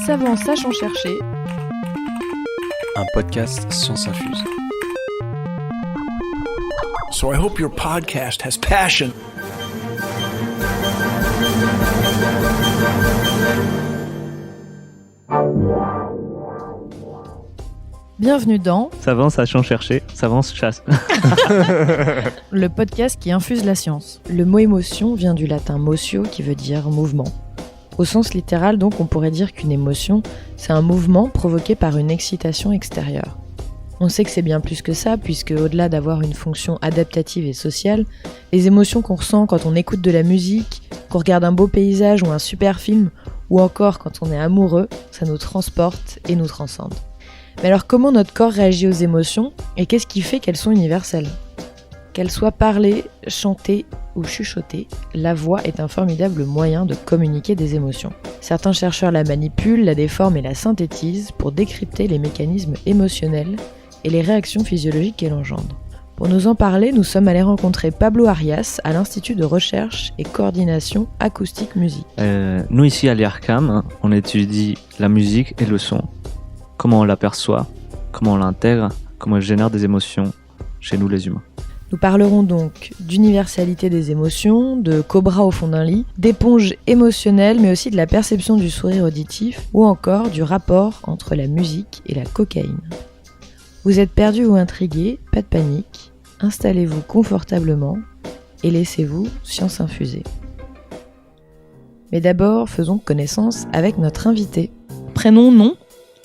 Savant sachant chercher. Un podcast Science Infuse. So I hope your podcast has passion. Bienvenue dans Savant sachant chercher, savant chasse. le podcast qui infuse la science. Le mot émotion vient du latin motio qui veut dire mouvement. Au sens littéral, donc, on pourrait dire qu'une émotion, c'est un mouvement provoqué par une excitation extérieure. On sait que c'est bien plus que ça, puisque au-delà d'avoir une fonction adaptative et sociale, les émotions qu'on ressent quand on écoute de la musique, qu'on regarde un beau paysage ou un super film, ou encore quand on est amoureux, ça nous transporte et nous transcende. Mais alors comment notre corps réagit aux émotions et qu'est-ce qui fait qu'elles sont universelles ? Qu'elles soient parlées, chantées ou chuchotées, la voix est un formidable moyen de communiquer des émotions. Certains chercheurs la manipulent, la déforment et la synthétisent pour décrypter les mécanismes émotionnels et les réactions physiologiques qu'elle engendre. Pour nous en parler, nous sommes allés rencontrer Pablo Arias à l'Institut de recherche et coordination acoustique musique. Nous ici à l'IRCAM, on étudie la musique et le son. Comment on l'aperçoit, comment on l'intègre, comment elle génère des émotions chez nous les humains. Nous parlerons donc d'universalité des émotions, de cobra au fond d'un lit, d'éponge émotionnelle, mais aussi de la perception du sourire auditif, ou encore du rapport entre la musique et la cocaïne. Vous êtes perdu ou intrigué, pas de panique, installez-vous confortablement et laissez-vous science infuser. Mais d'abord, faisons connaissance avec notre invité. Prénom, nom ?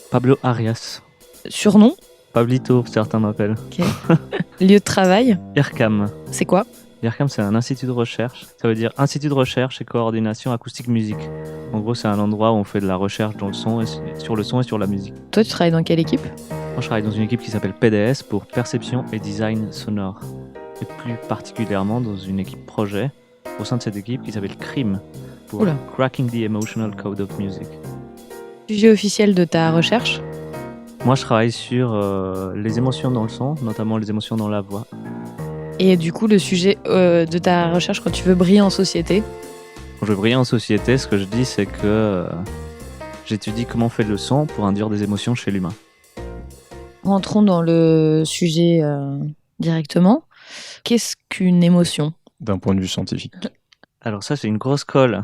Pablo Arias. Surnom ? Pablito, certains m'appellent. Ok. Lieu de travail ? IRCAM. C'est quoi ? L'IRCAM, c'est un institut de recherche. Ça veut dire Institut de recherche et coordination acoustique musique. En gros, c'est un endroit où on fait de la recherche dans le son sur le son et sur la musique. Toi, tu travailles dans quelle équipe ? Moi, je travaille dans une équipe qui s'appelle PDS pour perception et design sonore. Et plus particulièrement dans une équipe projet au sein de cette équipe qui s'appelle CRIM pour Oula. Cracking the Emotional Code of Music. Sujet officiel de ta recherche ? Moi, je travaille sur les émotions dans le son, notamment les émotions dans la voix. Et du coup, le sujet de ta recherche quand tu veux briller en société ? Quand je veux briller en société, ce que je dis, c'est que j'étudie comment on fait le son pour induire des émotions chez l'humain. Rentrons dans le sujet directement. Qu'est-ce qu'une émotion ? D'un point de vue scientifique. Alors ça, c'est une grosse colle.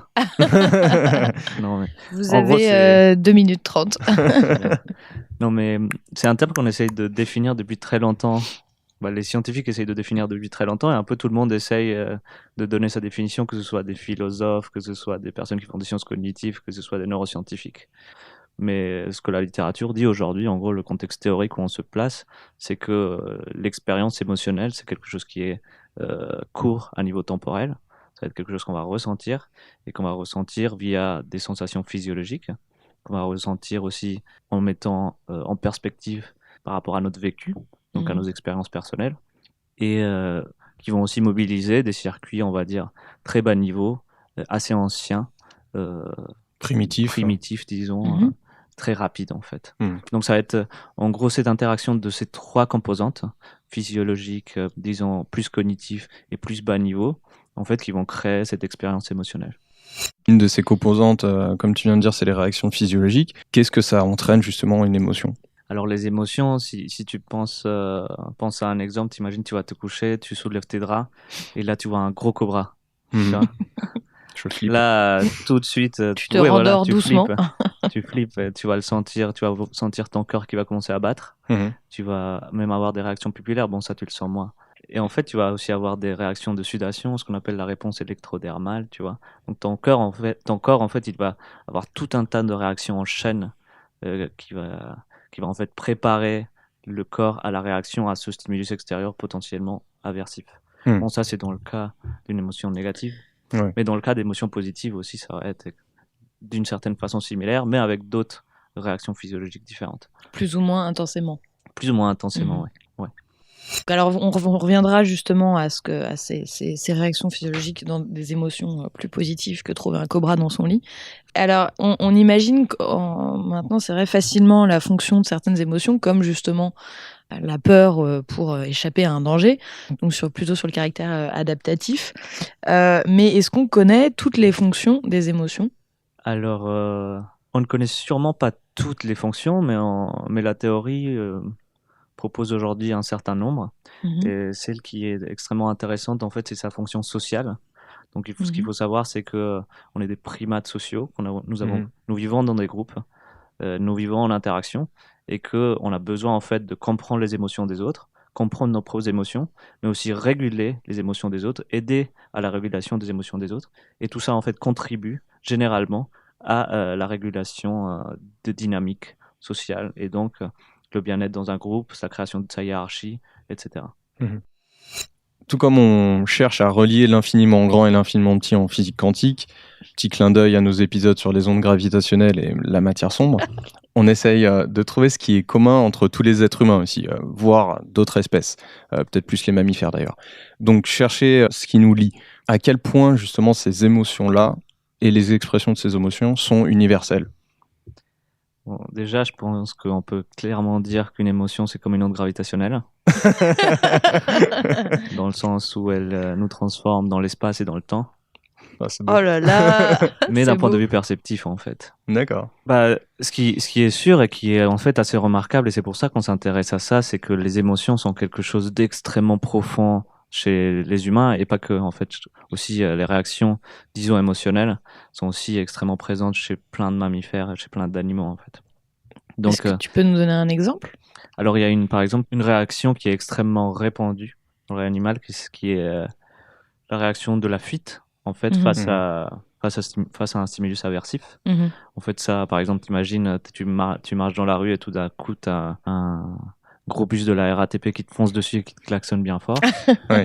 Non, mais... Vous En gros, avez 2 minutes 30. Non, mais c'est un terme qu'on essaye de définir depuis très longtemps. Les scientifiques essayent de définir depuis très longtemps et un peu tout le monde essaye de donner sa définition, que ce soit des philosophes, que ce soit des personnes qui font des sciences cognitives, que ce soit des neuroscientifiques. Mais ce que la littérature dit aujourd'hui, en gros, le contexte théorique où on se place, c'est que l'expérience émotionnelle, c'est quelque chose qui est court à niveau temporel. Ça va être quelque chose qu'on va ressentir et qu'on va ressentir via des sensations physiologiques, qu'on va ressentir aussi en mettant en perspective par rapport à notre vécu, donc à nos expériences personnelles, et qui vont aussi mobiliser des circuits, on va dire, très bas niveau, assez anciens, primitifs, disons, très rapides en fait. Donc ça va être en gros cette interaction de ces trois composantes, physiologiques, disons, plus cognitifs et plus bas niveau, en fait, qui vont créer cette expérience émotionnelle. Une de ces composantes, comme tu viens de dire, c'est les réactions physiologiques. Qu'est-ce que ça entraîne justement une émotion ? Alors les émotions, si tu penses à un exemple, t'imagines, tu vas te coucher, tu soulèves tes draps, et là tu vois un gros cobra. Tu vois. Je flippe. Là, tout de suite, tu te rendors doucement. Tu flippes, tu vas le sentir, tu vas sentir ton corps qui va commencer à battre. Tu vas même avoir des réactions pupillaires, bon ça tu le sens moins. Et en fait, tu vas aussi avoir des réactions de sudation, ce qu'on appelle la réponse électrodermale, tu vois. Donc ton corps, en fait, il va avoir tout un tas de réactions en chaîne qui va en fait préparer le corps à la réaction à ce stimulus extérieur potentiellement aversif. Bon, ça, c'est dans le cas d'une émotion négative. Ouais. Mais dans le cas d'émotions positives aussi, ça va être d'une certaine façon similaire, mais avec d'autres réactions physiologiques différentes. Plus ou moins intensément. Plus ou moins intensément, oui. Ouais. Alors, on reviendra justement à ces réactions physiologiques dans des émotions plus positives que trouver un cobra dans son lit. Alors, on imagine maintenant, c'est vrai, facilement la fonction de certaines émotions, comme justement la peur pour échapper à un danger, donc plutôt sur le caractère adaptatif. Mais est-ce qu'on connaît toutes les fonctions des émotions ? Alors, on ne connaît sûrement pas toutes les fonctions, mais la théorie propose aujourd'hui un certain nombre. Mhm. Et celle qui est extrêmement intéressante, en fait, c'est sa fonction sociale. Donc, ce qu'il Mhm. faut savoir, c'est que on est des primates sociaux, Mhm. nous vivons dans des groupes, nous vivons en interaction, et que on a besoin en fait de comprendre les émotions des autres, comprendre nos propres émotions, mais aussi réguler les émotions des autres, aider à la régulation des émotions des autres. Et tout ça en fait contribue généralement à la régulation de dynamiques sociales et donc le bien-être dans un groupe, sa création de sa hiérarchie, etc. Tout comme on cherche à relier l'infiniment grand et l'infiniment petit en physique quantique, petit clin d'œil à nos épisodes sur les ondes gravitationnelles et la matière sombre, on essaye de trouver ce qui est commun entre tous les êtres humains aussi, voire d'autres espèces, peut-être plus les mammifères d'ailleurs. Donc chercher ce qui nous lie. À quel point justement ces émotions-là et les expressions de ces émotions sont universelles. Bon, déjà, je pense qu'on peut clairement dire qu'une émotion, c'est comme une onde gravitationnelle, dans le sens où elle nous transforme dans l'espace et dans le temps, Ah, c'est beau. Oh là là, mais c'est d'un point de beau. vue perceptif, en fait. D'accord. Bah, ce qui est sûr et qui est en fait assez remarquable, et c'est pour ça qu'on s'intéresse à ça, c'est que les émotions sont quelque chose d'extrêmement profond chez les humains, et pas que, en fait, aussi les réactions, disons, émotionnelles, sont aussi extrêmement présentes chez plein de mammifères et chez plein d'animaux, en fait. Est-ce Donc, que tu peux nous donner un exemple? alors, il y a par exemple, une réaction qui est extrêmement répandue dans l'animal, qui est la réaction de la fuite, en fait, Mhm. face à un stimulus aversif. Mhm. En fait, ça, par exemple, t'imagines, tu marches dans la rue et tout d'un coup, t'as un gros bus de la RATP qui te fonce dessus et qui te klaxonne bien fort. Ouais.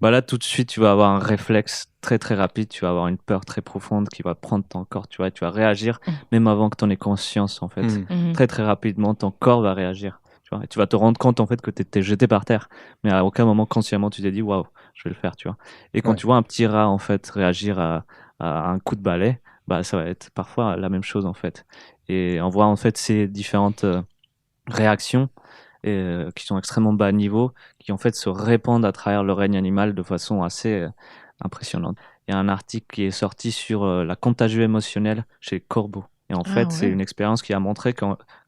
Bah là, tout de suite, tu vas avoir un réflexe très très rapide, tu vas avoir une peur très profonde qui va prendre ton corps, tu vois, et tu vas réagir, même avant que tu en aies conscience, en fait. Mhm. Mhm. Très très rapidement, ton corps va réagir. Tu vois, et tu vas te rendre compte, en fait, que tu étais jeté par terre. Mais à aucun moment, consciemment, tu t'es dit, waouh, je vais le faire, tu vois. Et quand Ouais. tu vois un petit rat, en fait, réagir à un coup de balai, bah, ça va être parfois la même chose, en fait. Et on voit, en fait, ces différentes réactions qui sont extrêmement bas niveau, qui en fait se répandent à travers le règne animal de façon assez impressionnante. Il y a un article qui est sorti sur la contagion émotionnelle chez les corbeaux. Et en Ah fait, c'est ouais. une expérience qui a montré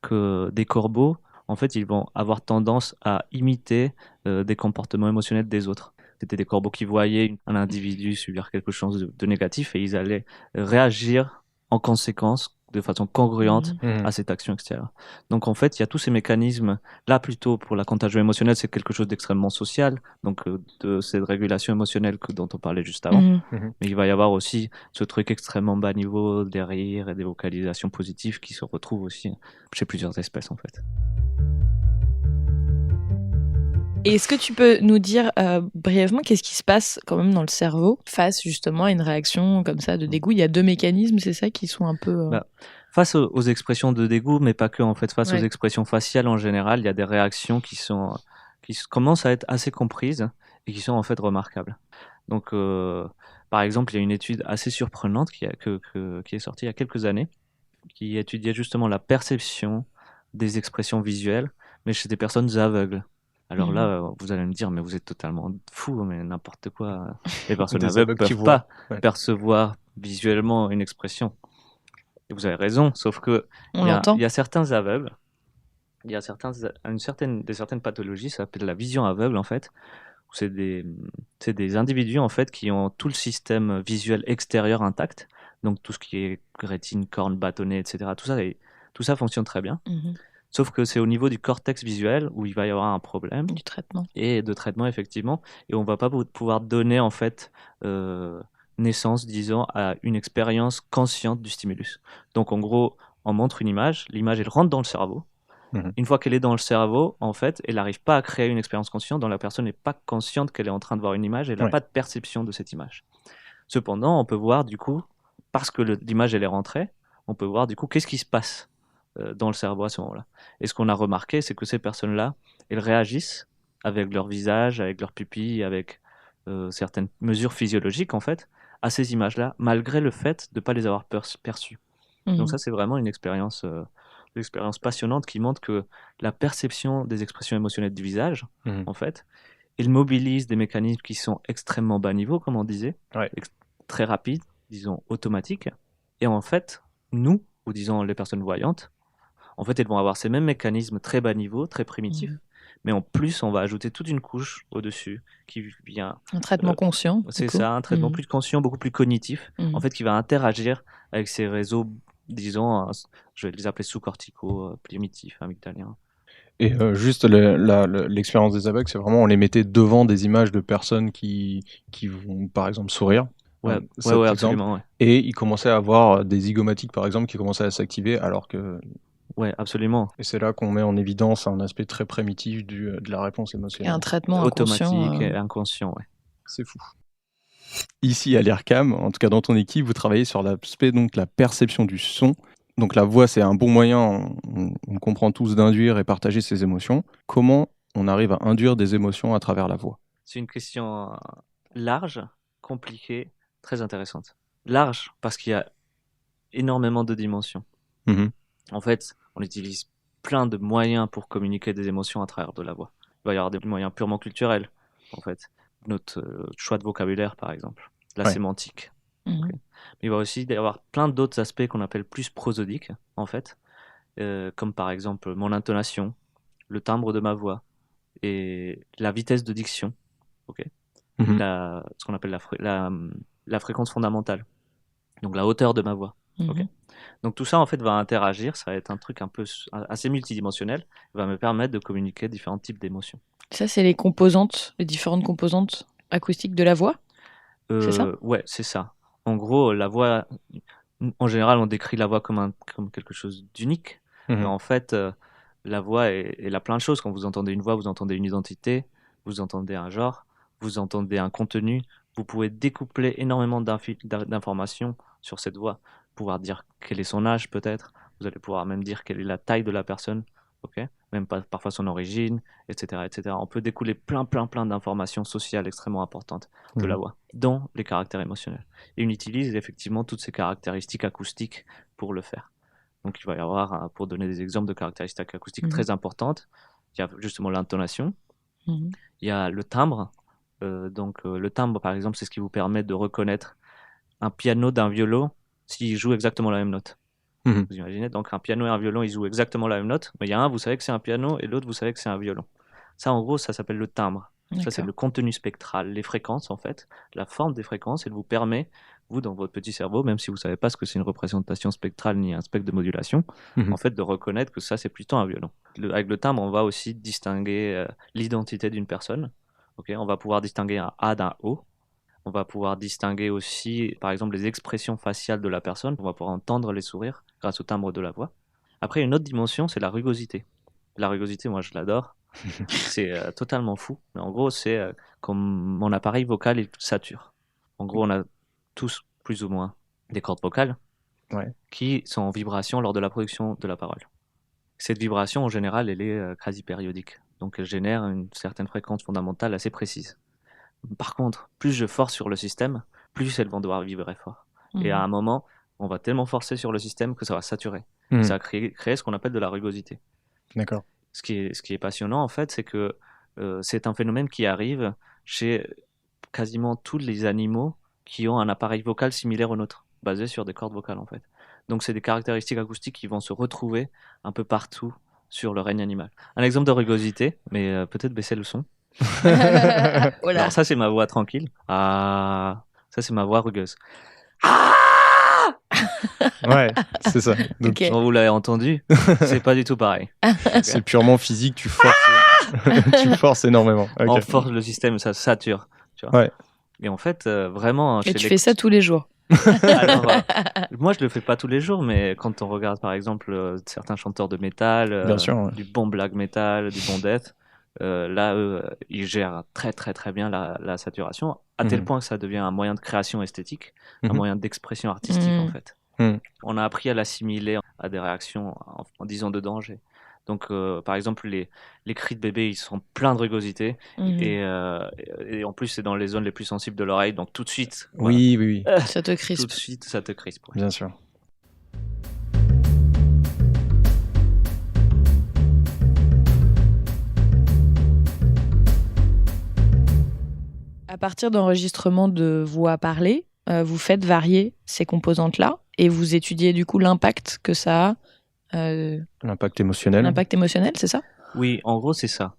que des corbeaux, en fait, ils vont avoir tendance à imiter des comportements émotionnels des autres. C'était des corbeaux qui voyaient un individu subir quelque chose de négatif et ils allaient réagir en conséquence de façon congruente Mhm. Mhm. à cette action extérieure. Donc en fait, il y a tous ces mécanismes. Là, plutôt pour la contagion émotionnelle, c'est quelque chose d'extrêmement social, donc de cette régulation émotionnelle dont on parlait juste avant. Mhm. Mhm. Mais il va y avoir aussi ce truc extrêmement bas niveau, des rires et des vocalisations positives qui se retrouvent aussi chez plusieurs espèces en fait. Et est-ce que tu peux nous dire brièvement qu'est-ce qui se passe quand même dans le cerveau face justement à une réaction comme ça de dégoût? Il y a deux mécanismes, c'est ça, qui sont un peu... Bah, face aux expressions de dégoût, mais pas que en fait, face aux Ouais. expressions faciales en général, il y a des réactions commencent à être assez comprises et qui sont en fait remarquables. Donc, par exemple, il y a une étude assez surprenante qui est sortie il y a quelques années, qui étudiait justement la perception des expressions visuelles, mais chez des personnes aveugles. Alors là, vous allez me dire, mais vous êtes totalement fou, mais n'importe quoi. Les personnes Des aveugles aveugles qui peuvent voient. pas Ouais. percevoir visuellement une expression. Et vous avez raison, sauf que On il l'entend. y a certains aveugles, il y a certaines pathologies, ça s'appelle la vision aveugle en fait, où c'est des individus en fait qui ont tout le système visuel extérieur intact, donc tout ce qui est rétine, corne, bâtonnet, etc. Tout ça fonctionne très bien. Mhm. Sauf que c'est au niveau du cortex visuel où il va y avoir un problème Du traitement. et de traitement effectivement, et on va pas pouvoir donner en fait naissance, disons, à une expérience consciente du stimulus. Donc en gros, on montre une image, l'image elle rentre dans le cerveau. Mhm. Une fois qu'elle est dans le cerveau, en fait, elle n'arrive pas à créer une expérience consciente dont la personne n'est pas consciente qu'elle est en train de voir une image, elle n'a Ouais. pas de perception de cette image. Cependant, on peut voir du coup, parce que l'image elle est rentrée, on peut voir du coup qu'est-ce qui se passe dans le cerveau à ce moment-là. Et ce qu'on a remarqué, c'est que ces personnes-là, elles réagissent avec leur visage, avec leurs pupilles, avec certaines mesures physiologiques en fait, à ces images-là, malgré le fait de ne pas les avoir perçues. Mhm. Donc ça, c'est vraiment une expérience passionnante qui montre que la perception des expressions émotionnelles du visage, Mhm. en fait, il mobilise des mécanismes qui sont extrêmement bas niveau, comme on disait, Ouais. très rapides, disons automatiques. Et en fait, nous, ou disons les personnes voyantes, en fait, elles vont avoir ces mêmes mécanismes très bas niveau, très primitifs, mais en plus, on va ajouter toute une couche au-dessus qui vient... Un traitement conscient. C'est ça, un traitement plus conscient, beaucoup plus cognitif, en fait, qui va interagir avec ces réseaux, disons, je vais les appeler sous-corticaux, primitifs, amygdaliens. Et juste l'expérience des aveugles, c'est vraiment on les mettait devant des images de personnes qui vont par exemple sourire. Ouais, Cet absolument. Ouais. Et ils commençaient à avoir des zygomatiques par exemple qui commençaient à s'activer alors que... Ouais, absolument. Et c'est là qu'on met en évidence un aspect très primitif de la réponse émotionnelle. Et un traitement automatique et inconscient, ouais. C'est fou. Ici à l'IRCAM, en tout cas dans ton équipe, vous travaillez sur l'aspect donc la perception du son. Donc la voix, c'est un bon moyen, on comprend tous, d'induire et partager ses émotions. Comment on arrive à induire des émotions à travers la voix ? C'est une question large, compliquée, très intéressante. Large parce qu'il y a énormément de dimensions. En fait, on utilise plein de moyens pour communiquer des émotions à travers de la voix. Il va y avoir des moyens purement culturels, en fait. Notre choix de vocabulaire, par exemple. La sémantique. Okay. Mais il va aussi y avoir plein d'autres aspects qu'on appelle plus prosodiques, en fait. Comme par exemple mon intonation, le timbre de ma voix et la vitesse de diction. Okay. Ce qu'on appelle la fréquence fondamentale. Donc la hauteur de ma voix. Okay. Donc tout ça en fait va interagir, ça va être un truc un peu assez multidimensionnel, va me permettre de communiquer différents types d'émotions. Ça c'est les différentes composantes acoustiques de la voix. C'est ça ? Ouais, c'est ça. En gros, la voix, en général, on décrit la voix comme quelque chose d'unique, mais en fait, la voix elle a plein de choses. Quand vous entendez une voix, vous entendez une identité, vous entendez un genre, vous entendez un contenu. Vous pouvez découpler énormément d'informations sur cette voix. Pouvoir dire quel est son âge peut-être, vous allez pouvoir même dire quelle est la taille de la personne, okay, même parfois son origine, etc., etc. On peut découler plein d'informations sociales extrêmement importantes de la voix, dont les caractères émotionnels. Et on utilise effectivement toutes ces caractéristiques acoustiques pour le faire. Donc il va y avoir, pour donner des exemples de caractéristiques acoustiques très importantes, il y a justement l'intonation, il y a le timbre. Le timbre par exemple, c'est ce qui vous permet de reconnaître un piano d'un violon s'ils jouent exactement la même note. Vous imaginez, donc un piano et un violon, ils jouent exactement la même note, mais il y a un, vous savez que c'est un piano, et l'autre, vous savez que c'est un violon. Ça, en gros, ça s'appelle le timbre. D'accord. Ça, c'est le contenu spectral, les fréquences, en fait, la forme des fréquences, elle vous permet, vous, dans votre petit cerveau, même si vous ne savez pas ce que c'est une représentation spectrale ni un spectre de modulation, en fait, de reconnaître que ça, c'est plutôt un violon. Avec le timbre, on va aussi distinguer l'identité d'une personne. Okay, on va pouvoir distinguer un A d'un O. On va pouvoir distinguer aussi, par exemple, les expressions faciales de la personne. On va pouvoir entendre les sourires grâce au timbre de la voix. Après, une autre dimension, c'est la rugosité. La rugosité, moi, je l'adore. C'est totalement fou. Mais en gros, c'est comme mon appareil vocal, il sature. En gros, on a tous, plus ou moins, des cordes vocales qui sont en vibration lors de la production de la parole. Cette vibration, en général, elle est quasi périodique. Donc, elle génère une certaine fréquence fondamentale assez précise. Par contre, plus je force sur le système, plus elles vont devoir vibrer fort. Et à un moment, on va tellement forcer sur le système que ça va saturer. Ça va créer ce qu'on appelle de la rugosité. D'accord. Ce qui est passionnant, en fait, c'est que c'est un phénomène qui arrive chez quasiment tous les animaux qui ont un appareil vocal similaire au nôtre, basé sur des cordes vocales, en fait. Donc, c'est des caractéristiques acoustiques qui vont se retrouver un peu partout sur le règne animal. Un exemple de rugosité, mais peut-être baisser le son. Alors ça c'est ma voix tranquille. Ah, ça c'est ma voix rugueuse. Ah ouais, c'est ça. Donc, okay. Quand vous l'avez entendu, c'est pas du tout pareil. Okay. C'est purement physique, tu forces, tu forces énormément. Okay. On force le système, ça sature. Tu vois. Ouais. Et en fait, vraiment. Et tu fais ça tous les jours. Alors, moi je le fais pas tous les jours, mais quand on regarde par exemple certains chanteurs de métal, du bon black metal, du bon death. Là, ils gèrent très très très bien la saturation, à tel point que ça devient un moyen de création esthétique, un moyen d'expression artistique en fait. On a appris à l'assimiler à des réactions, en disant de danger. Donc, par exemple, les cris de bébé, ils sont pleins de rugosité, et en plus, c'est dans les zones les plus sensibles de l'oreille, donc tout de suite... Oui. Ça te crispe. Tout de suite, ça te crispe. Bien sûr. À partir d'enregistrements de voix parlées, vous faites varier ces composantes-là et vous étudiez du coup l'impact que ça a, L'impact émotionnel. l'impact émotionnel, c'est ça? Oui, en gros, c'est ça.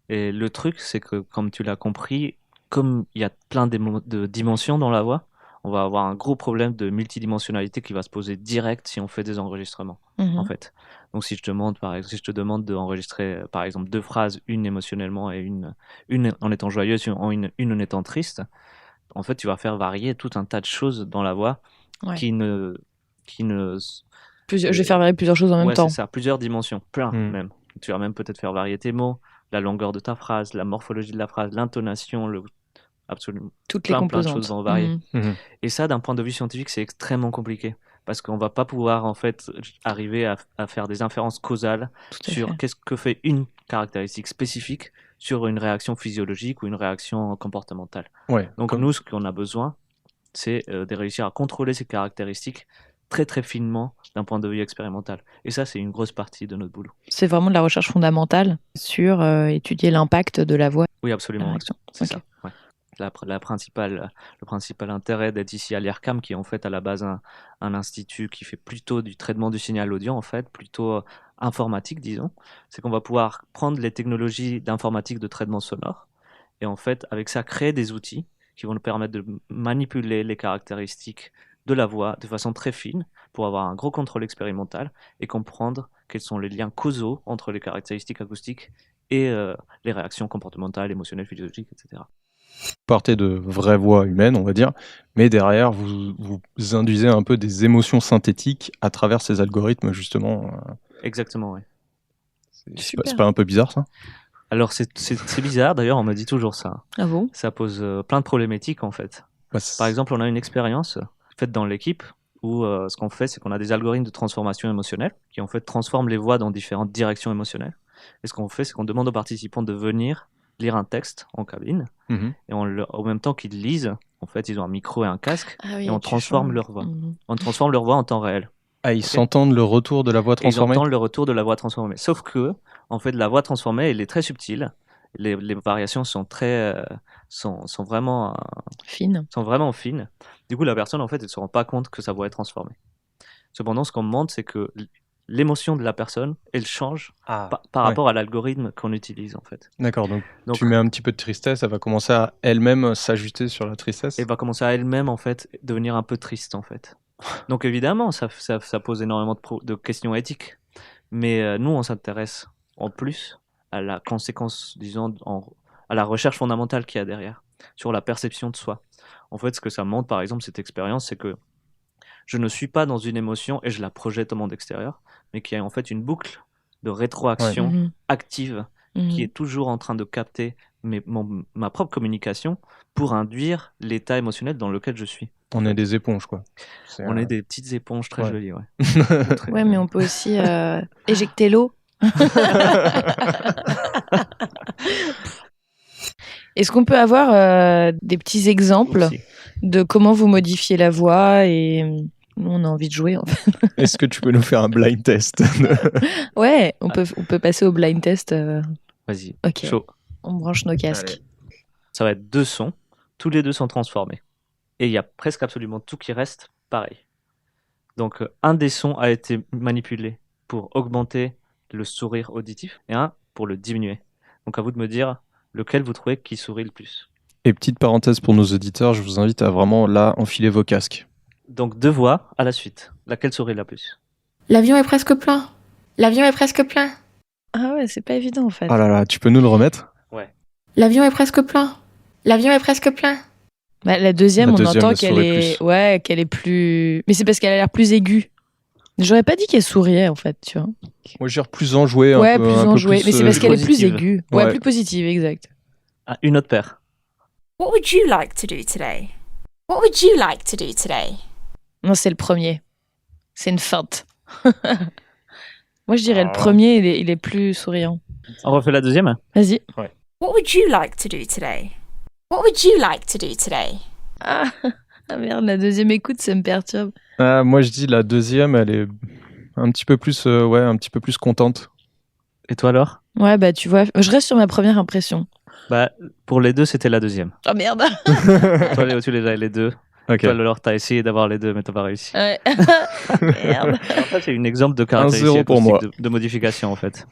Et le truc, c'est que, comme tu l'as compris, comme il y a plein de dimensions dans la voix, on va avoir un gros problème de multidimensionnalité qui va se poser direct si on fait des enregistrements, en fait. Donc, si je te demande d'enregistrer, par exemple, 2 phrases, une émotionnellement et une en étant joyeuse, une en étant triste, en fait, tu vas faire varier tout un tas de choses dans la voix Ouais. qui ne... Je vais faire varier plusieurs choses en même Ouais, temps. c'est ça, plusieurs dimensions, plein Mm. même. Tu vas même peut-être faire varier tes mots, la longueur de ta phrase, la morphologie de la phrase, l'intonation, absolument. Toutes les Plein de composantes. choses vont varier. Mhm. Et ça, d'un point de vue scientifique, c'est extrêmement compliqué. Parce qu'on va pas pouvoir, en fait, arriver à faire des inférences causales Tout à sur fait. qu'est-ce que fait une caractéristique spécifique sur une réaction physiologique ou une réaction comportementale. Ouais. Donc nous, ce qu'on a besoin, c'est de réussir à contrôler ces caractéristiques très très finement d'un point de vue expérimental. Et ça, c'est une grosse partie de notre boulot. C'est vraiment de la recherche fondamentale sur étudier l'impact de la voix Oui, et la absolument. Ouais. réaction. C'est Ok. ça. Ouais. Le principal intérêt d'être ici à l'IRCAM, qui est en fait à la base un institut qui fait plutôt du traitement du signal audio, en fait, plutôt informatique, disons, c'est qu'on va pouvoir prendre les technologies d'informatique de traitement sonore et en fait, avec ça, créer des outils qui vont nous permettre de manipuler les caractéristiques de la voix de façon très fine pour avoir un gros contrôle expérimental et comprendre quels sont les liens causaux entre les caractéristiques acoustiques et les réactions comportementales, émotionnelles, physiologiques, etc. Partez de vraies voix humaines, on va dire, mais derrière, vous induisez un peu des émotions synthétiques à travers ces algorithmes, justement. Exactement, oui. C'est pas un peu bizarre, ça? Alors, c'est bizarre, d'ailleurs, on me dit toujours ça. Ah bon? Ça pose plein de problématiques, en fait. Par exemple, on a une expérience faite dans l'équipe où ce qu'on fait, c'est qu'on a des algorithmes de transformation émotionnelle qui, en fait, transforment les voix dans différentes directions émotionnelles. Et ce qu'on fait, c'est qu'on demande aux participants de venir lire un texte en cabine. Mhm. Et en même temps qu'ils lisent, en fait, ils ont un micro et un casque. Ah oui, et on tu transforme changes. leur voix. Mhm. On transforme leur voix en temps réel. Ah, ils s'entendent le retour de la voix Et ils transformée? entendent le retour de la voix transformée. Sauf que, en fait, la voix transformée, elle est très subtile. Les variations sont sont vraiment Fine. fines. Du coup, la personne, en fait, elle ne se rend pas compte que sa voix est transformée. Cependant, ce qu'on me montre, c'est que l'émotion de la personne, elle change par ouais. rapport à l'algorithme qu'on utilise, en fait. D'accord, donc Donc, tu mets un petit peu de tristesse, elle va commencer à elle-même s'ajuster sur la tristesse. elle va commencer à elle-même, en fait, devenir un peu triste, en fait. Donc, évidemment, ça pose énormément de questions éthiques. Mais nous, on s'intéresse en plus à la conséquence, disons, à la recherche fondamentale qu'il y a derrière, sur la perception de soi. En fait, ce que ça montre, par exemple, cette expérience, c'est que je ne suis pas dans une émotion et je la projette au monde extérieur, mais qu'il y a en fait une boucle de rétroaction Mhm. active Mhm. qui est toujours en train de capter ma propre communication pour induire l'état émotionnel dans lequel je suis. On est des éponges, quoi. On est des petites éponges très Ouais. jolies, ouais. Très- Ouais, mais on peut aussi éjecter l'eau. Est-ce qu'on peut avoir des petits exemples Aussi. de comment vous modifiez la voix et nous on a envie de jouer en fait. Est-ce que tu peux nous faire un blind test? Ouais, on peut passer au blind test. Vas-y, Ok, chaud. on branche nos casques. Allez. Ça va être 2 sons, tous les 2 sont transformés. Et il y a presque absolument tout qui reste pareil. Donc un des sons a été manipulé pour augmenter le sourire auditif et un pour le diminuer. Donc à vous de me dire lequel vous trouvez qui sourit le plus. Et petite parenthèse pour nos auditeurs, je vous invite à vraiment là enfiler vos casques. Donc 2 voix à la suite. Laquelle sourit la plus? L'avion est presque plein. L'avion est presque plein. Ah ouais, c'est pas évident en fait. Oh là là, tu peux nous le remettre? Ouais. L'avion est presque plein. L'avion est presque plein. Bah, la deuxième, La on deuxième, entend elle qu'elle sourit est, plus. ouais, qu'elle est plus. Mais c'est parce qu'elle a l'air plus aiguë. J'aurais pas dit qu'elle souriait en fait, tu vois. Moi, je dirais plus enjoué, Ouais, un peu, plus un peu enjouée. Mais c'est parce qu'elle est plus positive. aiguë. Ouais, Ouais. plus positive, exact. Ah, une autre paire. What would you like to do today? What would you like to do today? Non, c'est le premier. C'est une feinte. Moi, je dirais le Ah. premier, il est plus souriant. On refait la deuxième? Vas-y. What would you like to do today? What would you like to do today? Ah, ah merde, la deuxième écoute, ça me perturbe. Ah, moi, je dis la deuxième, elle est un petit peu plus, un petit peu plus contente. Et toi alors? Ouais, bah tu vois, je reste sur ma première impression. Bah, pour les 2, c'était la deuxième. Oh merde. Toi, Léo, tu les as les 2. Ok. Toi, alors, t'as essayé d'avoir les deux, mais t'as pas réussi. Ouais. Merde. Alors, ça, c'est un exemple de 1-0 caractéristique pour moi. acoustique de modification, en fait.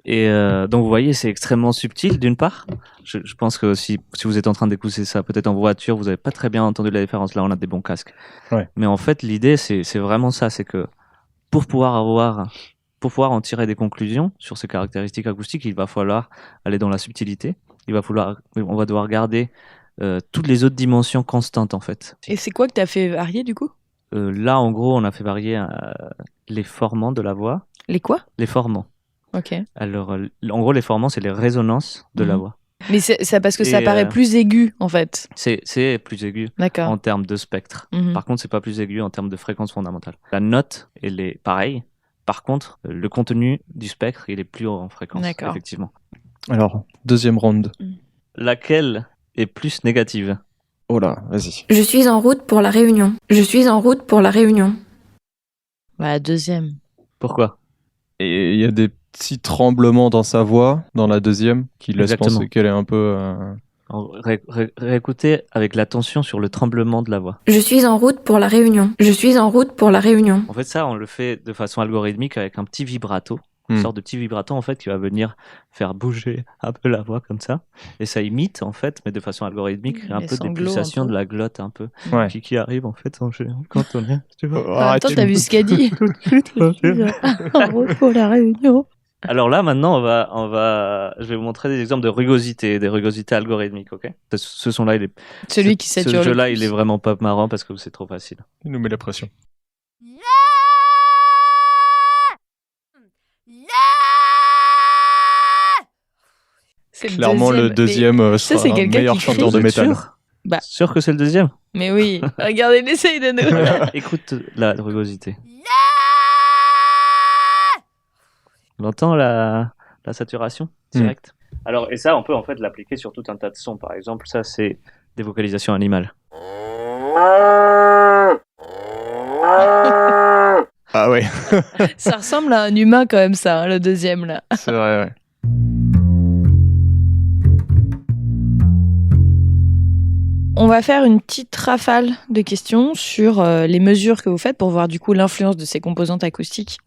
Et donc, vous voyez, c'est extrêmement subtil, d'une part. Je pense que si vous êtes en train d'écouter ça, peut-être en voiture, vous n'avez pas très bien entendu la différence. Là, on a des bons casques. Ouais. Mais en fait, l'idée, c'est vraiment ça. C'est que pour pouvoir en tirer des conclusions sur ces caractéristiques acoustiques, il va falloir aller dans la subtilité. On va devoir garder toutes les autres dimensions constantes, en fait. Et c'est quoi que t'as fait varier du coup? Là, en gros, on a fait varier les formants de la voix. Les quoi? Les formants. Ok. Alors, en gros, les formants, c'est les résonances de la Mhm. voix. Mais c'est ça parce que ça Et, paraît plus aigu en fait. C'est plus aigu D'accord. en termes de spectre. Mhm. Par contre, c'est pas plus aigu en termes de fréquence fondamentale. La note, elle est pareille. Par contre, le contenu du spectre, il est plus haut en fréquence, D'accord. effectivement. Alors, deuxième round. Laquelle est plus négative? Oh là, vas-y. Je suis en route pour la Réunion. Je suis en route pour la Réunion. Bah, deuxième. Pourquoi? Et il y a des petits tremblements dans sa voix, dans la deuxième, qui laissent Exactement. penser qu'elle est un peu... Réécoutez avec l'attention sur le tremblement de la voix. Je suis en route pour la Réunion. Je suis en route pour la Réunion. En fait, ça, on le fait de façon algorithmique avec un petit vibrato. Une sorte de petit vibrato, en fait, qui va venir faire bouger un peu la voix comme ça. Et ça imite, en fait, mais de façon algorithmique, un Les peu des sanglots, pulsations un peu. de la glotte, un peu, Ouais. qui arrivent, en fait, en général, quand on est... Tu vois. En même temps, t'as vu ce qu'a dit? En route pour la Réunion. Alors là, maintenant, je vais vous montrer des exemples de rugosité, des rugosités algorithmiques, ok? Ce son-là, Celui qui sature ce le jeu-là, plus. il est vraiment pas marrant parce que c'est trop facile. Il nous met la pression. C'est Clairement, le deuxième ça, sera c'est un quelqu'un meilleur qui chanteur crie. de Vous êtes métal. sûr? Bah. Sûr que c'est le deuxième? Mais oui, regardez, il essaye de nous. Écoute la rugosité. On entend la saturation directe. Alors, et ça, on peut en fait l'appliquer sur tout un tas de sons. Par exemple, ça, c'est des vocalisations animales. Ah ouais, Ça ressemble à un humain quand même, ça, hein, le deuxième là. c'est vrai, ouais. On va faire une petite rafale de questions sur les mesures que vous faites pour voir du coup l'influence de ces composantes acoustiques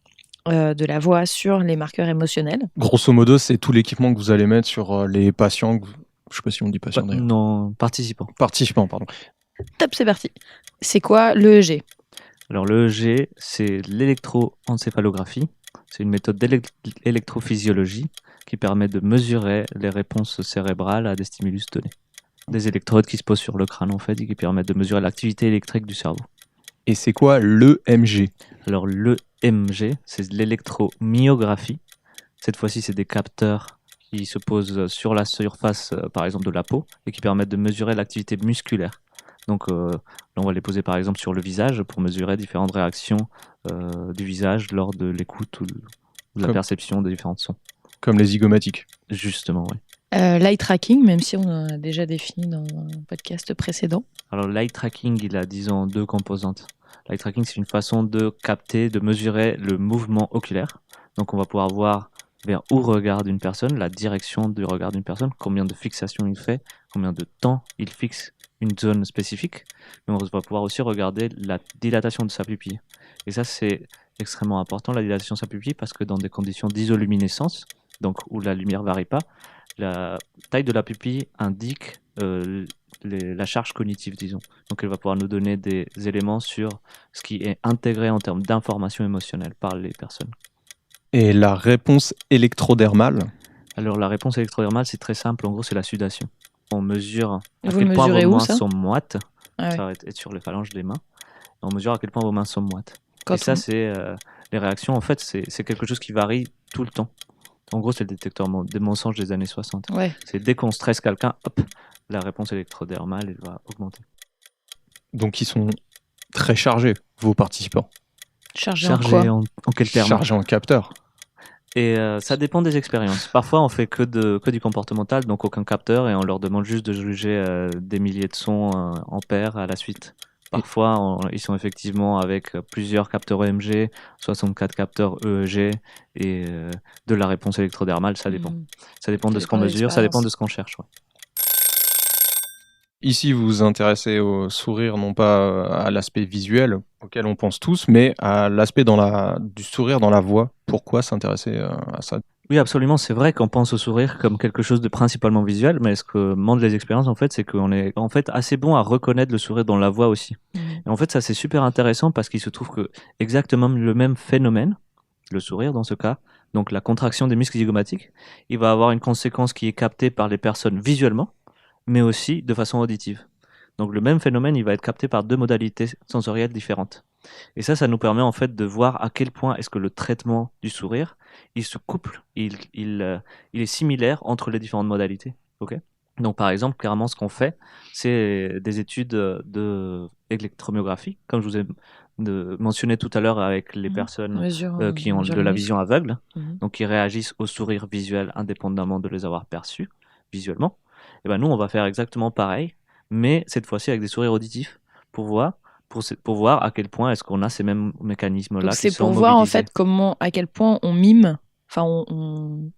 de la voix sur les marqueurs émotionnels. Grosso modo, c'est tout l'équipement que vous allez mettre sur les patients. Je sais pas si on dit patients d'ailleurs. Non, participants. Participants, pardon. Top, c'est parti. C'est quoi l'EEG? Alors, l'EEG, c'est l'électroencéphalographie. C'est une méthode d'électrophysiologie qui permet de mesurer les réponses cérébrales à des stimulus donnés. Des électrodes qui se posent sur le crâne, en fait, et qui permettent de mesurer l'activité électrique du cerveau. Et c'est quoi l'EMG? Alors, l'EMG, c'est l'électromyographie. Cette fois-ci, c'est des capteurs qui se posent sur la surface, par exemple, de la peau, et qui permettent de mesurer l'activité musculaire. Donc, là, on va les poser, par exemple, sur le visage pour mesurer différentes réactions du visage lors de l'écoute ou de la Comme- perception des différents sons. Comme les zygomatiques. Justement, oui. L'eye tracking, même si on en a déjà défini dans un podcast précédent. Alors, l'eye tracking, il a, disons, deux composantes. L'eye tracking, c'est une façon de capter, de mesurer le mouvement oculaire. Donc, on va pouvoir voir vers où regarde une personne, la direction du regard d'une personne, combien de fixations il fait, combien de temps il fixe une zone spécifique. Mais on va pouvoir aussi regarder la dilatation de sa pupille. Et ça, c'est extrêmement important, la dilatation de sa pupille, parce que dans des conditions d'isoluminescence, donc où la lumière ne varie pas, la taille de la pupille indique la charge cognitive, disons. Donc elle va pouvoir nous donner des éléments sur ce qui est intégré en termes d'information émotionnelle par les personnes. Et la réponse électrodermale? Alors la réponse électrodermale, c'est très simple, en gros c'est la sudation. On mesure à Vous quel point mesurez vos où, mains ça sont moites, Ah ouais. ça va être sur les phalanges des mains, et on mesure à quel point vos mains sont moites. Quand Et ça on- c'est les réactions, en fait c'est quelque chose qui varie tout le temps. En gros c'est le détecteur des mensonges des années 60. Ouais. C'est dès qu'on stresse quelqu'un, hop, la réponse électrodermale elle va augmenter. Donc ils sont très chargés, vos participants. Chargé en Chargé quoi? en quel terme? Chargés en capteur. Et ça dépend des expériences. Parfois, on fait que du comportemental, donc aucun capteur, et on leur demande juste de juger des milliers de sons en paire à la suite. Parfois, ils sont effectivement avec plusieurs capteurs EMG, 64 capteurs EEG, et de la réponse électrodermale, ça dépend. Mhm. Ça dépend de Ça ce qu'on dépend de mesure, ça dépend l'expérience. de ce qu'on cherche. Ouais. Ici, vous vous intéressez au sourire, non pas à l'aspect visuel auquel on pense tous, mais à l'aspect du sourire dans la voix. Pourquoi s'intéresser à ça? Oui, absolument. C'est vrai qu'on pense au sourire comme quelque chose de principalement visuel, mais ce que montrent les expériences, en fait, c'est qu'on est en fait assez bon à reconnaître le sourire dans la voix aussi. Et en fait, ça, c'est super intéressant parce qu'il se trouve que exactement le même phénomène, le sourire dans ce cas, donc la contraction des muscles zygomatiques, il va avoir une conséquence qui est captée par les personnes visuellement, mais aussi de façon auditive. Donc le même phénomène, il va être capté par deux modalités sensorielles différentes. Et ça nous permet en fait de voir à quel point est-ce que le traitement du sourire, il se couple, il est similaire entre les différentes modalités. Ok. Donc par exemple, clairement, ce qu'on fait, c'est des études de électromyographie, comme je vous ai mentionné tout à l'heure avec les personnes qui ont de la vision aveugle, donc qui réagissent au sourire visuel indépendamment de les avoir perçus visuellement. Et ben nous, on va faire exactement pareil, mais cette fois-ci avec des sourires auditifs pour voir à quel point est-ce qu'on a ces mêmes mécanismes-là Donc qui c'est sont pour voir en mobilisés. fait à quel point on mime, enfin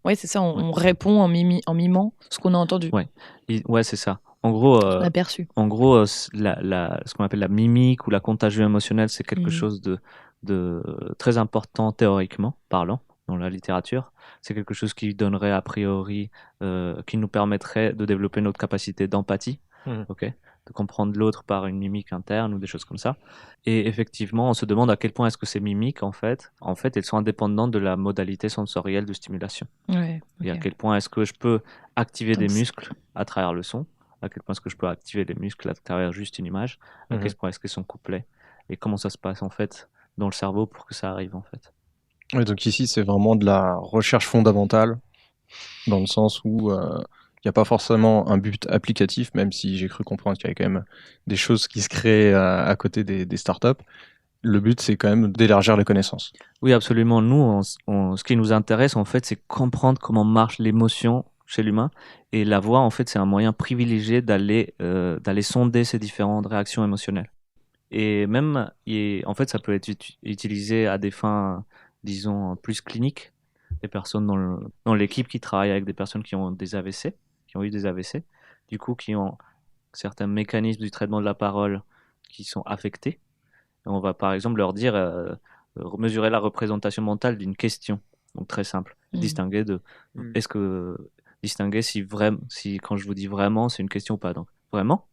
ouais c'est ça, on répond en mimant ce qu'on a entendu, Ouais, ouais c'est ça. En gros, ce qu'on a perçu. ce qu'on appelle la mimique ou la contagion émotionnelle, c'est quelque chose de très important théoriquement parlant dans la littérature. C'est quelque chose qui donnerait a priori, qui nous permettrait de développer notre capacité d'empathie, ok, de comprendre l'autre par une mimique interne ou des choses comme ça. Et effectivement, on se demande à quel point est-ce que ces mimiques, en fait, elles sont indépendantes de la modalité sensorielle de stimulation. Ouais, Et à ok. quel point est-ce que je peux activer des Donc, muscles à travers le son, à quel point est-ce que je peux activer des muscles à travers juste une image, à quel point est-ce qu'ils sont couplés, et comment ça se passe en fait dans le cerveau pour que ça arrive en fait. Ouais, donc ici, c'est vraiment de la recherche fondamentale, dans le sens où il n'y a pas forcément un but applicatif, même si j'ai cru comprendre qu'il y avait quand même des choses qui se créent à côté des startups. Le but, c'est quand même d'élargir les connaissances. Oui, absolument. Nous, ce qui nous intéresse en fait, c'est comprendre comment marche l'émotion chez l'humain, et la voix en fait, c'est un moyen privilégié d'aller sonder ces différentes réactions émotionnelles. Et même, en fait, ça peut être utilisé à des fins, disons, plus cliniques. Des personnes dans l'équipe qui travaillent avec des personnes qui ont des AVC, qui ont eu des AVC, du coup, qui ont certains mécanismes du traitement de la parole qui sont affectés. Et on va par exemple leur dire, mesurer la représentation mentale d'une question. Donc très simple. Distinguer si quand je vous dis vraiment, c'est une question ou pas. Donc vraiment,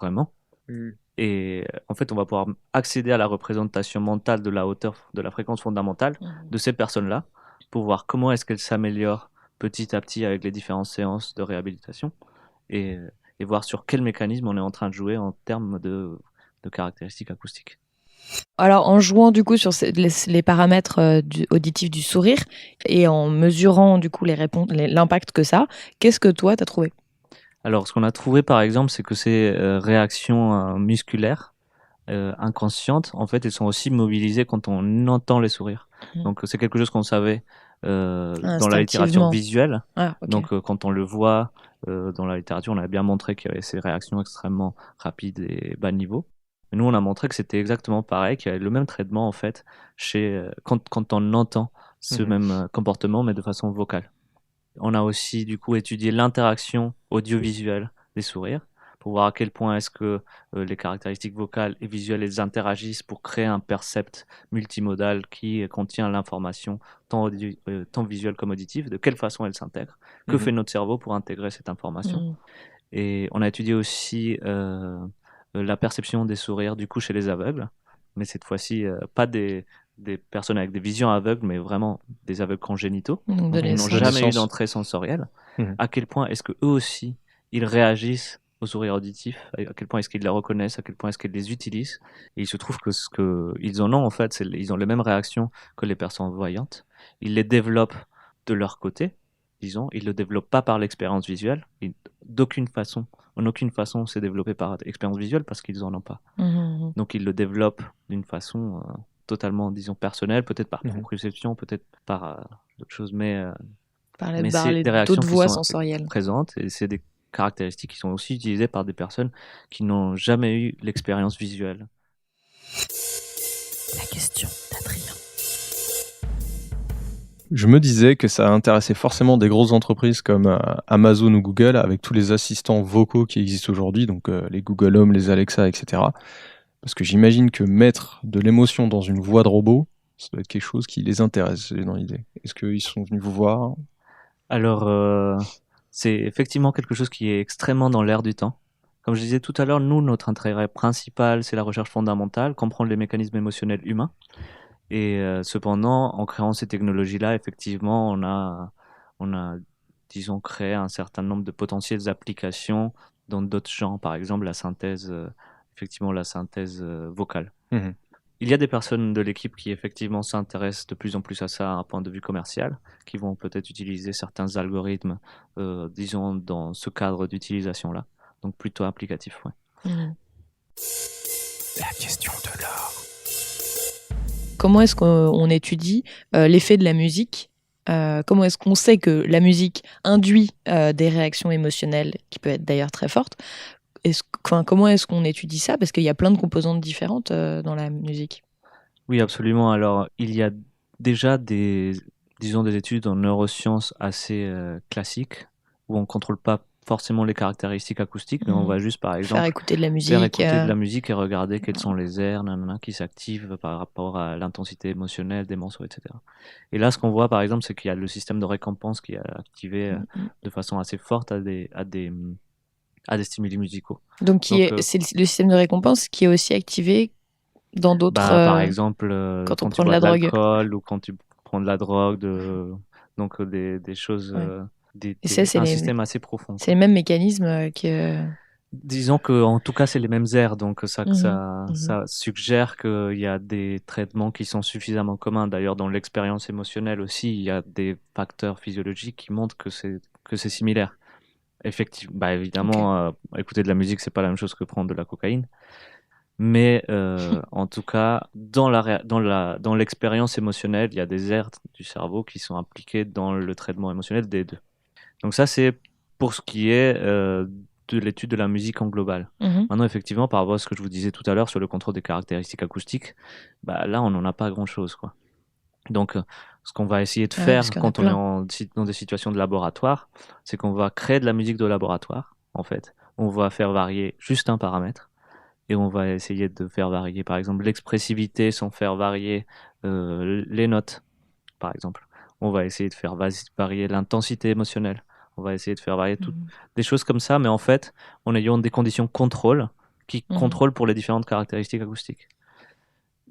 vraiment. Et en fait, on va pouvoir accéder à la représentation mentale de la hauteur, de la fréquence fondamentale de ces personnes-là pour voir comment est-ce qu'elles s'améliorent petit à petit avec les différentes séances de réhabilitation et voir sur quel mécanisme on est en train de jouer en termes de caractéristiques acoustiques. Alors en jouant du coup sur les paramètres auditifs du sourire et en mesurant du coup l'impact que ça, qu'est-ce que toi t'as trouvé? Alors, ce qu'on a trouvé, par exemple, c'est que ces réactions musculaires inconscientes, en fait, elles sont aussi mobilisées quand on entend les sourires. Donc, c'est quelque chose qu'on savait dans la littérature visuelle. Ah, okay. Donc, quand on le voit dans la littérature, on a bien montré qu'il y avait ces réactions extrêmement rapides et bas niveau. Et nous, on a montré que c'était exactement pareil, qu'il y avait le même traitement, en fait, quand on entend ce même comportement, mais de façon vocale. On a aussi du coup étudié l'interaction audiovisuelle des sourires pour voir à quel point est-ce que les caractéristiques vocales et visuelles elles interagissent pour créer un percept multimodal qui contient l'information tant visuelle comme auditive, de quelle façon elle s'intègre, que fait notre cerveau pour intégrer cette information. Et on a étudié aussi la perception des sourires du coup chez les aveugles, mais cette fois-ci pas des personnes avec des visions aveugles, mais vraiment des aveugles congénitaux, donc ils n'ont jamais eu d'entrée sensorielle. À quel point est-ce que eux aussi ils réagissent aux sourires auditifs, à quel point est-ce qu'ils les reconnaissent, à quel point est-ce qu'ils les utilisent. Et il se trouve que ce qu'ils en ont en fait, ils ont les mêmes réactions que les personnes voyantes. Ils les développent de leur côté, disons, ils le développent pas par l'expérience visuelle. En aucune façon, c'est développé par expérience visuelle parce qu'ils en ont pas. Donc ils le développent d'une façon totalement, disons, personnelle, peut-être par proprioception, peut-être par d'autres choses, mais c'est des réactions qui sont sensorielles présentes et c'est des caractéristiques qui sont aussi utilisées par des personnes qui n'ont jamais eu l'expérience visuelle. La question d'Adrien. Je me disais que ça intéressait forcément des grosses entreprises comme Amazon ou Google, avec tous les assistants vocaux qui existent aujourd'hui, donc les Google Home, les Alexa, etc. Parce que j'imagine que mettre de l'émotion dans une voix de robot, ça doit être quelque chose qui les intéresse, j'ai dans l'idée. Est-ce qu'ils sont venus vous voir ? Alors, c'est effectivement quelque chose qui est extrêmement dans l'air du temps. Comme je disais tout à l'heure, nous, notre intérêt principal, c'est la recherche fondamentale, comprendre les mécanismes émotionnels humains. Et cependant, en créant ces technologies-là, effectivement, on a, disons, créé un certain nombre de potentielles applications dans d'autres genres, par exemple la synthèse vocale. Mhm. Il y a des personnes de l'équipe qui effectivement s'intéressent de plus en plus à ça à un point de vue commercial, qui vont peut-être utiliser certains algorithmes, disons, dans ce cadre d'utilisation-là. Donc plutôt applicatif, ouais. La question de l'or. Comment est-ce qu'on étudie l'effet de la musique ? Comment est-ce qu'on sait que la musique induit des réactions émotionnelles qui peuvent être d'ailleurs très fortes ? Comment est-ce qu'on étudie ça ? Parce qu'il y a plein de composantes différentes dans la musique. Oui, absolument. Alors, il y a déjà des études en neurosciences assez classiques où on ne contrôle pas forcément les caractéristiques acoustiques, mais on va juste, par exemple, faire écouter de la musique, de la musique et regarder quels sont les airs qui s'activent par rapport à l'intensité émotionnelle des morceaux, etc. Et là, ce qu'on voit, par exemple, c'est qu'il y a le système de récompense qui est activé de façon assez forte à des stimuli musicaux. Donc, c'est le système de récompense qui est aussi activé dans d'autres... par exemple, quand tu prend bois de la drogue. l'alcool ou quand tu prends de la drogue, donc des choses... un système assez profond. C'est les mêmes mécanismes Disons que en tout cas c'est les mêmes airs, donc ça suggère qu'il y a des traitements qui sont suffisamment communs. D'ailleurs, dans l'expérience émotionnelle aussi, il y a des facteurs physiologiques qui montrent que c'est similaire. Effectivement, évidemment, écouter de la musique, c'est pas la même chose que prendre de la cocaïne. Mais en tout cas, dans l'expérience émotionnelle, il y a des aires du cerveau qui sont impliquées dans le traitement émotionnel des deux. Donc ça, c'est pour ce qui est de l'étude de la musique en global. Maintenant, effectivement, par rapport à ce que je vous disais tout à l'heure sur le contrôle des caractéristiques acoustiques, là, on n'en a pas grand-chose, quoi. Donc, ce qu'on va essayer de faire quand on est dans des situations de laboratoire, c'est qu'on va créer de la musique de laboratoire, en fait. On va faire varier juste un paramètre et on va essayer de faire varier, par exemple, l'expressivité sans faire varier les notes, par exemple. On va essayer de faire varier l'intensité émotionnelle. On va essayer de faire varier des choses comme ça, mais en fait, en ayant des conditions contrôle qui contrôlent pour les différentes caractéristiques acoustiques.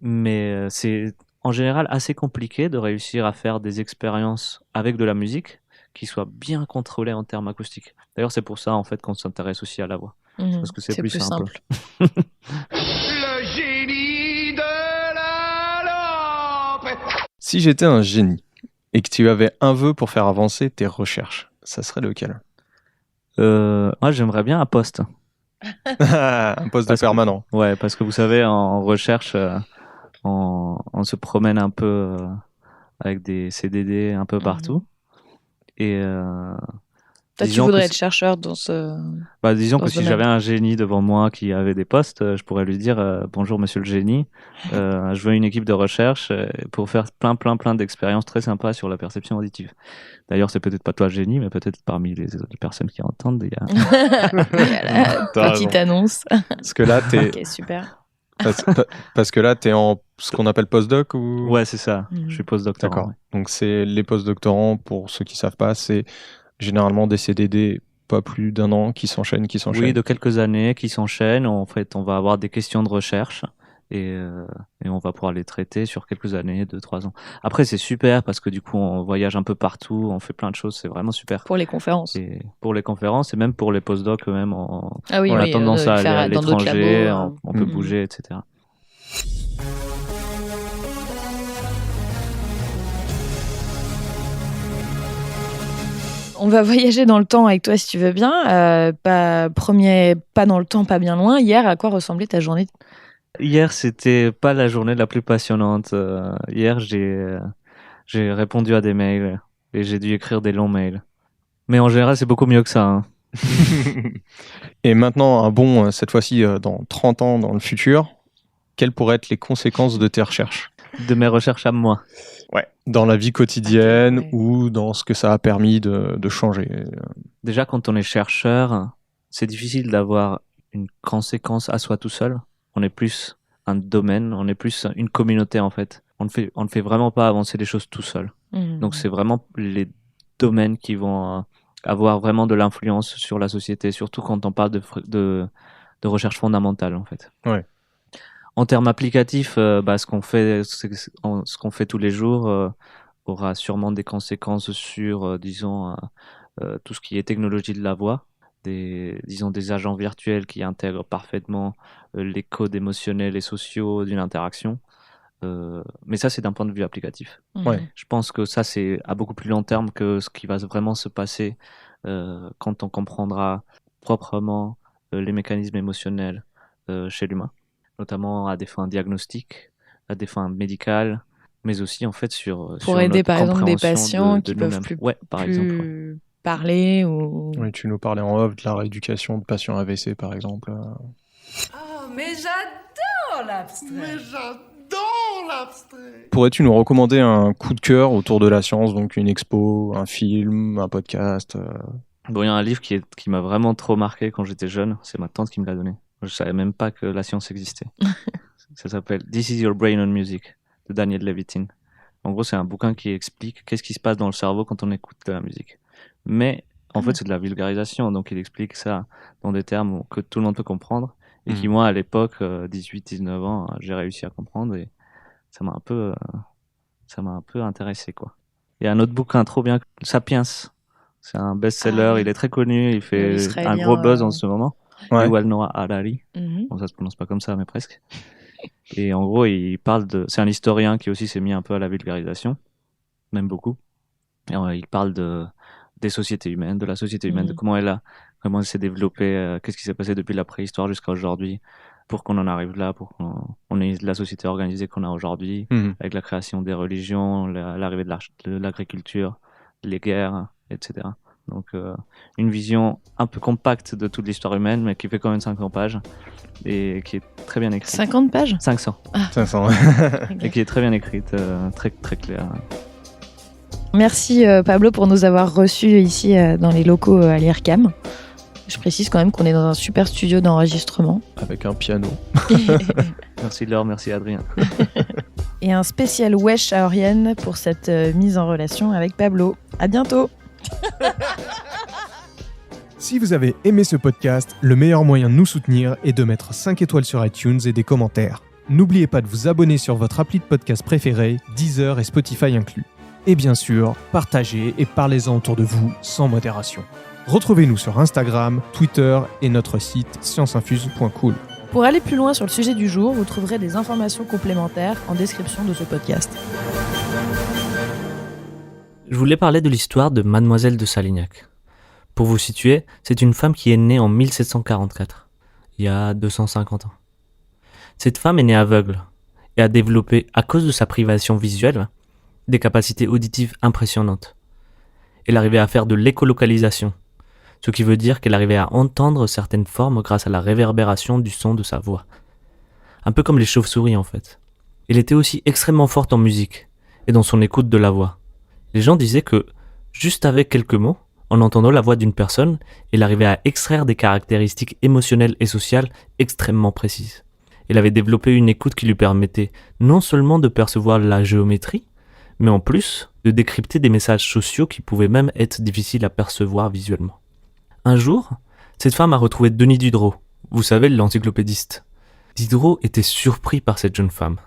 Mais c'est en général assez compliqué de réussir à faire des expériences avec de la musique qui soient bien contrôlées en termes acoustiques. D'ailleurs, c'est pour ça en fait qu'on s'intéresse aussi à la voix, parce que c'est plus simple. Le génie de la lampe. Si j'étais un génie et que tu avais un vœu pour faire avancer tes recherches, ça serait lequel ? Moi, j'aimerais bien un poste. Un poste de permanent. Ouais, parce que vous savez, en recherche, on se promène un peu avec des CDD un peu partout. Et toi, tu voudrais être chercheur dans ce... disons que si j'avais un génie devant moi qui avait des postes, je pourrais lui dire bonjour monsieur le génie, je veux une équipe de recherche pour faire plein d'expériences très sympas sur la perception auditive. D'ailleurs, c'est peut-être pas toi le génie, mais peut-être parmi les personnes qui entendent, il y a... Petite annonce. Parce que là, t'es... Ok, super. Parce que là, t'es en ce qu'on appelle postdoc ou... Ouais, c'est ça. Je suis postdoctorant. D'accord. Ouais. Donc, c'est les postdoctorants, pour ceux qui savent pas, c'est généralement des CDD pas plus d'un an qui s'enchaînent. Oui, de quelques années qui s'enchaînent. En fait, on va avoir des questions de recherche et on va pouvoir les traiter sur quelques années, 2-3 ans. Après, c'est super parce que du coup, on voyage un peu partout, on fait plein de choses, c'est vraiment super. Pour les conférences. Et pour les conférences et même pour les postdocs eux-mêmes, on a tendance à aller à l'étranger, labos, on peut bouger, etc. On va voyager dans le temps avec toi si tu veux bien. Pas dans le temps, pas bien loin. Hier, à quoi ressemblait ta journée ? Hier, c'était pas la journée la plus passionnante. Hier, j'ai répondu à des mails et j'ai dû écrire des longs mails. Mais en général, c'est beaucoup mieux que ça. Hein. Et maintenant, cette fois-ci, dans 30 ans dans le futur, quelles pourraient être les conséquences de tes recherches ? de mes recherches à moi. Ouais. Dans la vie quotidienne Ok, ouais. ou dans ce que ça a permis de changer. Déjà, quand on est chercheur, c'est difficile d'avoir une conséquence à soi tout seul. On est plus un domaine, on est plus une communauté en fait. On ne fait vraiment pas avancer les choses tout seul. Donc c'est vraiment les domaines qui vont avoir vraiment de l'influence sur la société, surtout quand on parle de recherche fondamentale en fait. Ouais. En termes applicatifs, ce qu'on fait tous les jours aura sûrement des conséquences sur, disons, tout ce qui est technologie de la voix, des agents virtuels qui intègrent parfaitement les codes émotionnels et sociaux d'une interaction. Mais ça, c'est d'un point de vue applicatif. Ouais. Je pense que ça, c'est à beaucoup plus long terme que ce qui va vraiment se passer quand on comprendra proprement les mécanismes émotionnels chez l'humain, notamment à des fins diagnostiques, à des fins médicales, mais aussi en fait sur Pour aider notre par exemple des compréhension patients de qui peuvent nous-mêmes. plus, Ouais, par exemple. Ouais. plus parler ou... Oui, tu nous parlais en off de la rééducation de patients AVC, par exemple. Oh, mais j'adore l'abstrait. Pourrais-tu nous recommander un coup de cœur autour de la science, donc une expo, un film, un podcast Bon, il y a un livre qui m'a vraiment trop marqué quand j'étais jeune. C'est ma tante qui me l'a donné. Je savais même pas que la science existait. Ça s'appelle This is Your Brain on Music de Daniel Levitin. En gros, c'est un bouquin qui explique qu'est-ce qui se passe dans le cerveau quand on écoute de la musique. Mais en fait, c'est de la vulgarisation. Donc, il explique ça dans des termes que tout le monde peut comprendre. Et qui, moi, à l'époque, 18-19 ans, j'ai réussi à comprendre. Et ça m'a un peu intéressé, quoi. Il y a un autre bouquin trop bien, Sapiens. C'est un best-seller, Ah oui. il est très connu, il fait un L'Israélien, gros buzz en ce moment. Ouais. Yuval Noah Harari. Bon, ça se prononce pas comme ça, mais presque. Et en gros, il parle c'est un historien qui aussi s'est mis un peu à la vulgarisation, même beaucoup. Et il parle des sociétés humaines, de la société humaine, de comment elle s'est développée, qu'est-ce qui s'est passé depuis la préhistoire jusqu'à aujourd'hui, pour qu'on en arrive là, pour qu'on ait la société organisée qu'on a aujourd'hui, avec la création des religions, l'arrivée de l'agriculture, les guerres, etc. Donc, une vision un peu compacte de toute l'histoire humaine, mais qui fait quand même 50 pages et qui est très bien écrite. 50 pages 500. 500. Et qui est très bien écrite, très, très claire. Merci Pablo pour nous avoir reçus ici dans les locaux à l'IRCAM. Je précise quand même qu'on est dans un super studio d'enregistrement. Avec un piano. Merci Laure, merci Adrien. Et un spécial wesh à Oriane pour cette mise en relation avec Pablo. À bientôt. Si vous avez aimé ce podcast, le meilleur moyen de nous soutenir est de mettre 5 étoiles sur iTunes et des commentaires. N'oubliez pas de vous abonner sur votre appli de podcast préféré, Deezer et Spotify inclus. Et bien sûr, partagez et parlez-en autour de vous sans modération. Retrouvez-nous sur Instagram, Twitter et notre site scienceinfuse.cool. Pour aller plus loin sur le sujet du jour, vous trouverez des informations complémentaires en description de ce podcast. Je voulais parler de l'histoire de Mademoiselle de Salignac. Pour vous situer, c'est une femme qui est née en 1744, il y a 250 ans. Cette femme est née aveugle et a développé, à cause de sa privation visuelle, des capacités auditives impressionnantes. Elle arrivait à faire de l'écolocalisation, ce qui veut dire qu'elle arrivait à entendre certaines formes grâce à la réverbération du son de sa voix. Un peu comme les chauves-souris en fait. Elle était aussi extrêmement forte en musique et dans son écoute de la voix. Les gens disaient que, juste avec quelques mots, en entendant la voix d'une personne, elle arrivait à extraire des caractéristiques émotionnelles et sociales extrêmement précises. Elle avait développé une écoute qui lui permettait non seulement de percevoir la géométrie, mais en plus de décrypter des messages sociaux qui pouvaient même être difficiles à percevoir visuellement. Un jour, cette femme a retrouvé Denis Diderot, vous savez, l'encyclopédiste. Diderot était surpris par cette jeune femme.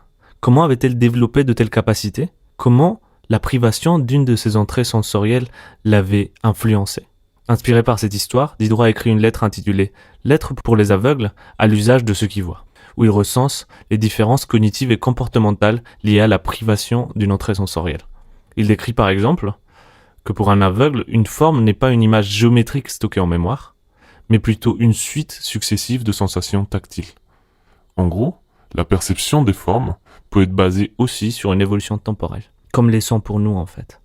Comment avait-elle développé de telles capacités ? Comment la privation d'une de ses entrées sensorielles l'avait influencé ? Inspiré par cette histoire, Diderot a écrit une lettre intitulée « Lettre pour les aveugles à l'usage de ceux qui voient », où il recense les différences cognitives et comportementales liées à la privation d'une entrée sensorielle. Il décrit par exemple que pour un aveugle, une forme n'est pas une image géométrique stockée en mémoire, mais plutôt une suite successive de sensations tactiles. En gros, la perception des formes peut être basée aussi sur une évolution temporelle, comme les sons pour nous en fait.